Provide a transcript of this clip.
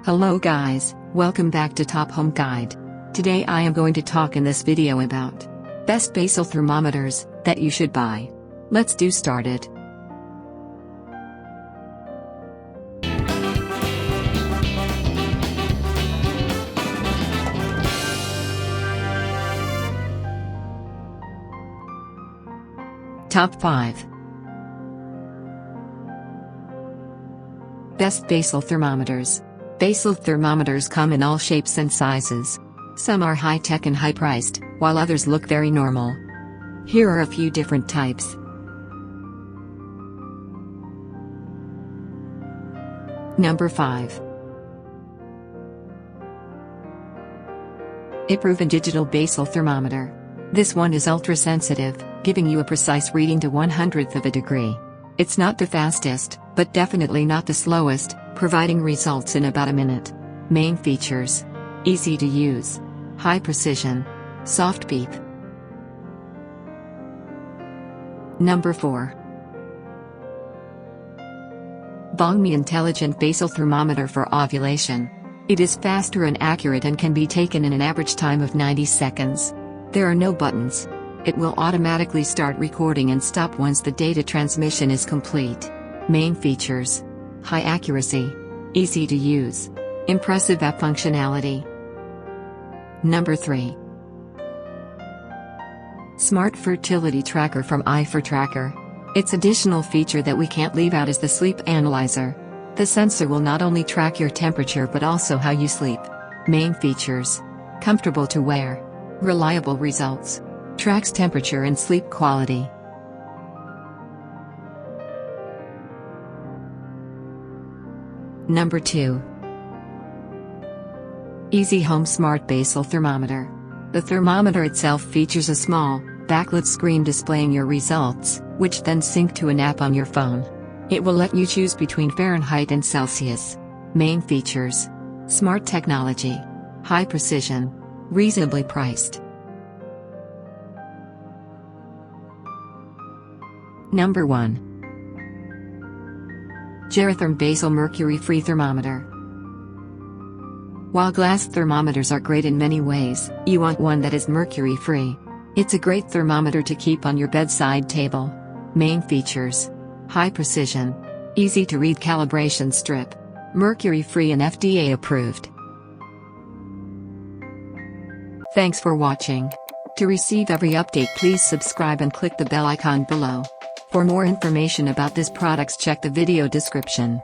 Hello guys, welcome back to Top Home Guide. Today I am going to talk in this video about best basal thermometers that you should buy. Let's do started. Top 5 Best basal thermometers. Basal thermometers come in all shapes and sizes. Some are high-tech and high-priced, while others look very normal. Here are a few different types. Number 5. IProven Digital Basal Thermometer. This one is ultra-sensitive, giving you a precise reading to 1/100th of a degree. It's not the fastest, but definitely not the slowest, providing results in about a minute. Main features: easy to use, high precision, soft beep. Number 4. Bongme Intelligent Basal Thermometer for Ovulation. It is faster and accurate and can be taken in an average time of 90 seconds. There are no buttons. It will automatically start recording and stop once the data transmission is complete. Main features: high accuracy, easy to use, impressive app functionality. Number 3. Smart Fertility Tracker from iProven. Its additional feature that we can't leave out is the sleep analyzer. The sensor will not only track your temperature but also how you sleep. Main features: comfortable to wear, reliable results, tracks temperature and sleep quality. Number 2. Easy Home Smart Basal Thermometer. The thermometer itself features a small, backlit screen displaying your results, which then sync to an app on your phone. It will let you choose between Fahrenheit and Celsius. Main features: smart technology, high precision, reasonably priced. Number 1. Geratherm Basal Mercury-Free Thermometer. While glass thermometers are great in many ways, you want one that is mercury-free. It's a great thermometer to keep on your bedside table. Main features: high precision, easy to read calibration strip, mercury-free and FDA approved. Thanks for watching. To receive every update, please subscribe and click the bell icon below. For more information about this products, check the video description.